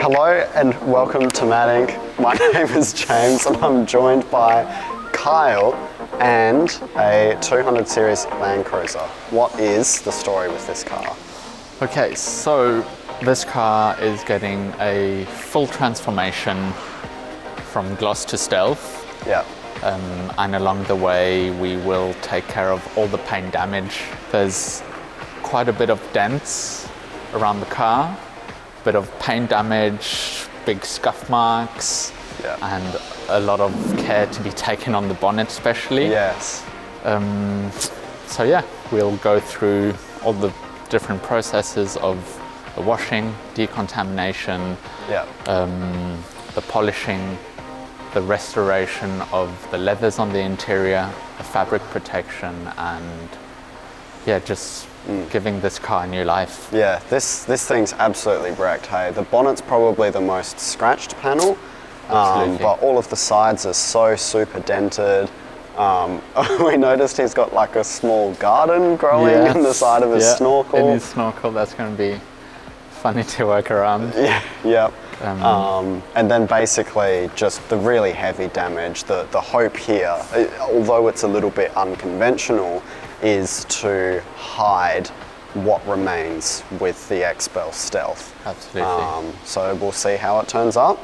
Hello and welcome to MADinc. My name is James and I'm joined by Kyle and a 200 series Landcruiser. What is the story with this car? Okay, so this car is getting a full transformation from gloss to stealth. Yeah. And along the way we will take care of all the paint damage. There's quite a bit of dents around the car, bit of paint damage, big scuff marks, and a lot of care to be taken on the bonnet especially. Yes. So yeah, we'll go through all the different processes of the washing, decontamination, the polishing, the restoration of the leathers on the interior, the fabric protection, and just giving this car a new life. Yeah, this thing's absolutely wrecked, hey. The bonnet's probably the most scratched panel, but all of the sides are so super dented. We noticed he's got like a small garden growing in the side of his snorkel. In his snorkel, that's going to be funny to work around. Yeah. And then basically just the really heavy damage. The hope here, although it's a little bit unconventional, is to hide what remains with the XPEL Stealth. Absolutely. So we'll see how it turns up.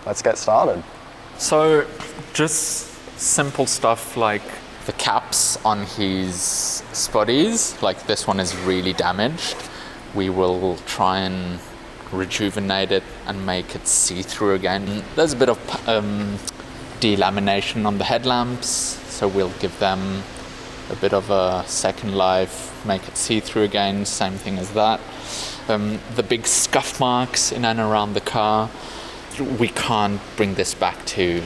Let's get started. So just simple stuff like the caps on his spotties, like this one is really damaged. We will try and rejuvenate it and make it see-through again. There's a bit of delamination on the headlamps, so we'll give them a bit of a second life, make it see-through again, same thing as that. The big scuff marks in and around the car, we can't bring this back to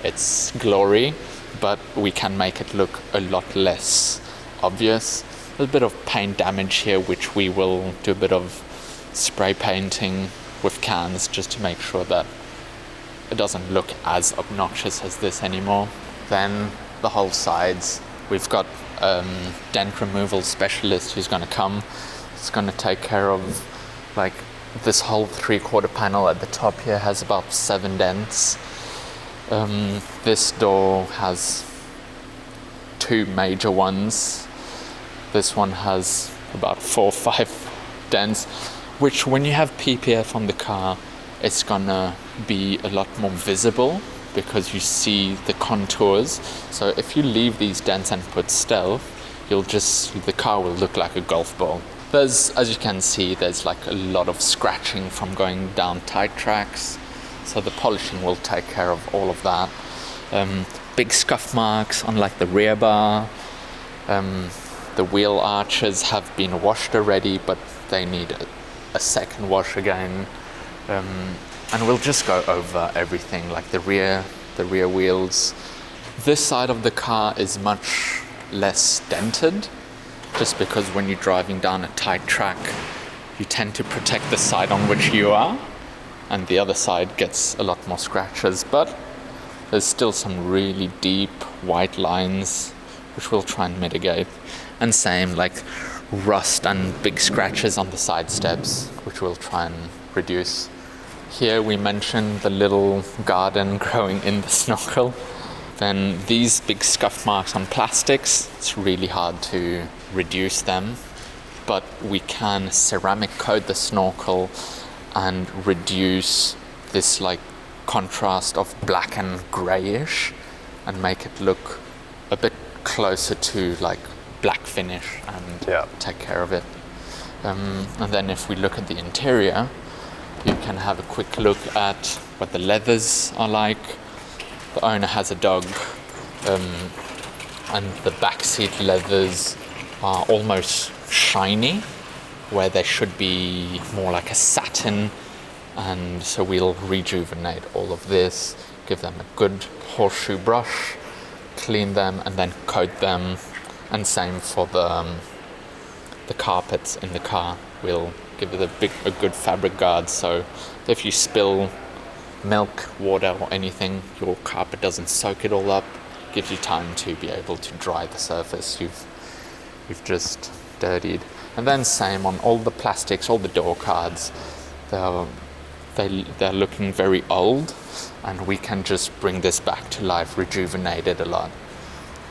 its glory, but we can make it look a lot less obvious. There's a bit of paint damage here, which we will do a bit of spray painting with cans just to make sure that it doesn't look as obnoxious as this anymore. Then the whole sides, we've got dent removal specialist who's going to come. It's going to take care of like this whole 3/4 panel at the top here has about 7 dents. This door has 2 major ones. This one has about 4 or 5 dents, which when you have PPF on the car, it's gonna be a lot more visible because you see the contours. So if you leave these dents and put stealth, the car will look like a golf ball. As you can see, there's like a lot of scratching from going down tight tracks. So the polishing will take care of all of that. Big scuff marks on like the rear bar. The wheel arches have been washed already, but they need a second wash again. And we'll just go over everything, like the rear wheels. This side of the car is much less dented, just because when you're driving down a tight track, you tend to protect the side on which you are, and the other side gets a lot more scratches, but there's still some really deep white lines, which we'll try and mitigate. And same, like rust and big scratches on the side steps, which we'll try and reduce. Here we mentioned the little garden growing in the snorkel. Then these big scuff marks on plastics, it's really hard to reduce them, but we can ceramic coat the snorkel and reduce this like contrast of black and grayish and make it look a bit closer to like black finish and take care of it. And then if we look at the interior, you can have a quick look at what the leathers are like. The owner has a dog, and the backseat leathers are almost shiny, where they should be more like a satin. And so we'll rejuvenate all of this, give them a good horseshoe brush, clean them, and then coat them. And same for the carpets in the car. We'll give it a good fabric guard, so if you spill milk, water or anything, your carpet doesn't soak it all up. Gives you time to be able to dry the surface you've just dirtied. And then same on all the plastics, all the door cards. They're they're looking very old, and we can just bring this back to life, rejuvenate it a lot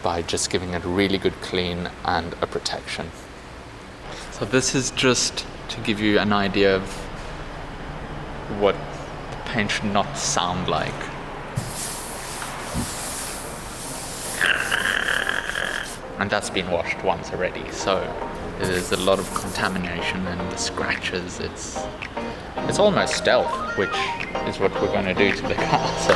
by just giving it a really good clean and a protection. So this is just to give you an idea of what the paint should not sound like. And that's been washed once already, so there's a lot of contamination and the scratches. It's almost stealth, which is what we're going to do to the car. So.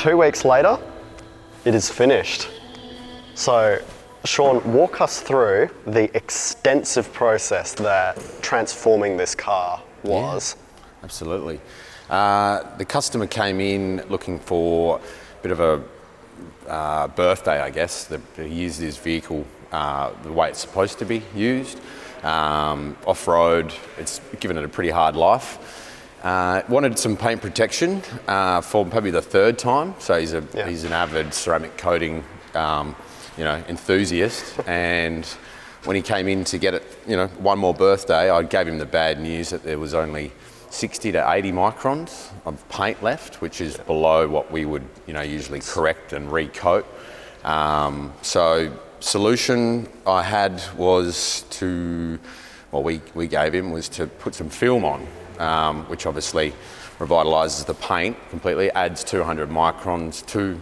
two weeks later, it is finished. So, Sean, walk us through the extensive process that transforming this car was. Yeah, absolutely. The customer came in looking for a bit of a birthday, I guess. He used his vehicle the way it's supposed to be used. Off-road, it's given it a pretty hard life. Wanted some paint protection for probably the third time. So he's an avid ceramic coating enthusiast. And when he came in to get it, one more birthday, I gave him the bad news that there was only 60 to 80 microns of paint left, which is below what we would, usually correct and recoat. So solution I had was we gave him was to put some film on, which obviously revitalises the paint completely, adds 200 microns to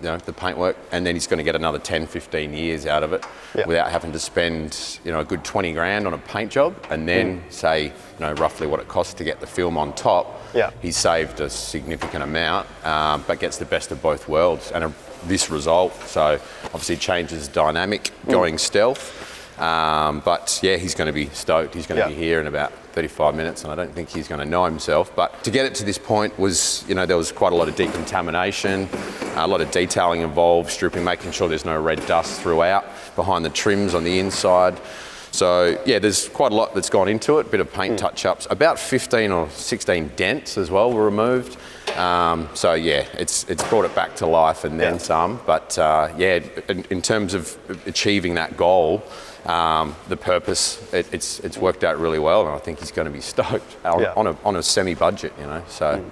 the paintwork, and then he's going to get another 10, 15 years out of it without having to spend a good 20 grand on a paint job, and then say roughly what it costs to get the film on top. He's saved a significant amount, but gets the best of both worlds and this result. So obviously changes dynamic going stealth. But yeah, he's going to be stoked. He's going to be here in about 35 minutes, and I don't think he's going to know himself. But to get it to this point was, there was quite a lot of decontamination, a lot of detailing involved, stripping, making sure there's no red dust throughout, behind the trims on the inside. So yeah, there's quite a lot that's gone into it, a bit of paint touch-ups. About 15 or 16 dents as well were removed. So yeah, it's brought it back to life and then some. But in terms of achieving that goal, the purpose, it's worked out really well, and I think he's going to be stoked on a semi-budget, So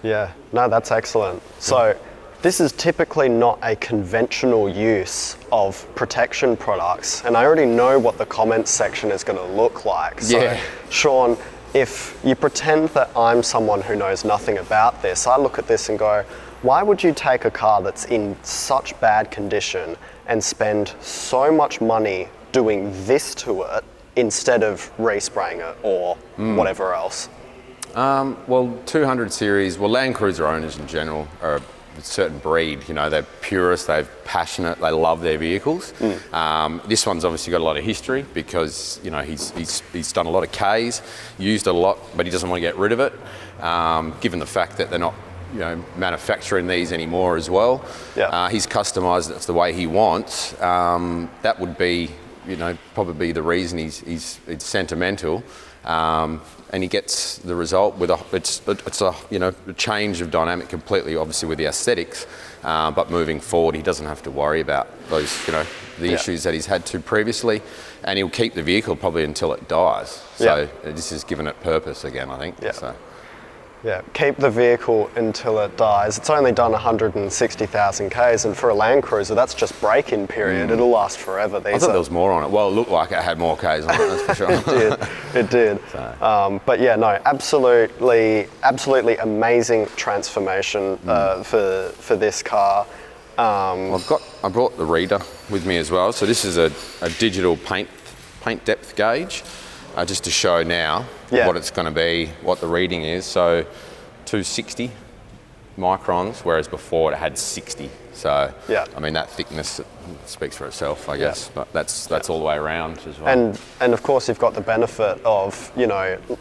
yeah, no, that's excellent. So this is typically not a conventional use of protection products, and I already know what the comments section is going to look like. So Sean, if you pretend that I'm someone who knows nothing about this, I look at this and go, why would you take a car that's in such bad condition and spend so much money doing this to it instead of respraying it or whatever else? Well, 200 series, Landcruiser owners in general are a certain breed. They're purists, they're passionate, they love their vehicles. This one's obviously got a lot of history because he's done a lot of Ks, used a lot, but he doesn't want to get rid of it. Given the fact that they're not manufacturing these anymore as well. He's customised it the way he wants. That would be probably the reason it's sentimental. And he gets the result with it's a change of dynamic completely, obviously with the aesthetics, but moving forward he doesn't have to worry about those the issues that he's had to previously, and he'll keep the vehicle probably until it dies. So this has given it purpose again, I think. Yeah, keep the vehicle until it dies. It's only done 160,000 Ks, and for a Land Cruiser, that's just break-in period. It'll last forever. I thought there was more on it. Well, it looked like it had more Ks on it, that's for sure. It did. So. But yeah, no, absolutely amazing transformation for this car. I brought the reader with me as well. So this is a digital paint depth gauge. Just to show now what it's going to be, what the reading is. So 260 microns, whereas before it had 60. So I mean, that thickness speaks for itself, I guess. But that's all the way around as well. And of course you've got the benefit of,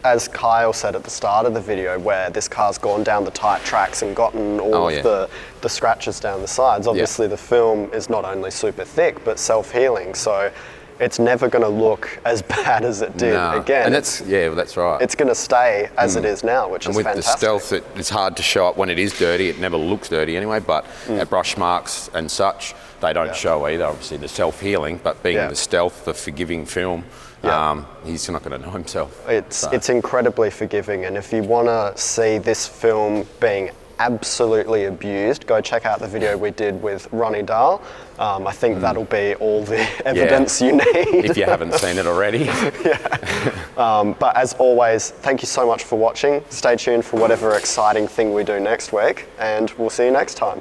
as Kyle said at the start of the video, where this car's gone down the tight tracks and gotten all of the scratches down the sides. Obviously the film is not only super thick but self-healing. So it's never going to look as bad as it did again. And that's right. It's going to stay as it is now, which is fantastic. And with the Stealth, it's hard to show up when it is dirty. It never looks dirty anyway, but at brush marks and such, they don't show either. Obviously, the self-healing, but being the Stealth, the forgiving film, he's not going to know himself. It's incredibly forgiving, and if you want to see this film being absolutely abused, go check out the video we did with Ronnie Dahl. I think that'll be all the evidence you need. If you haven't seen it already. But as always, thank you so much for watching. Stay tuned for whatever exciting thing we do next week, and we'll see you next time.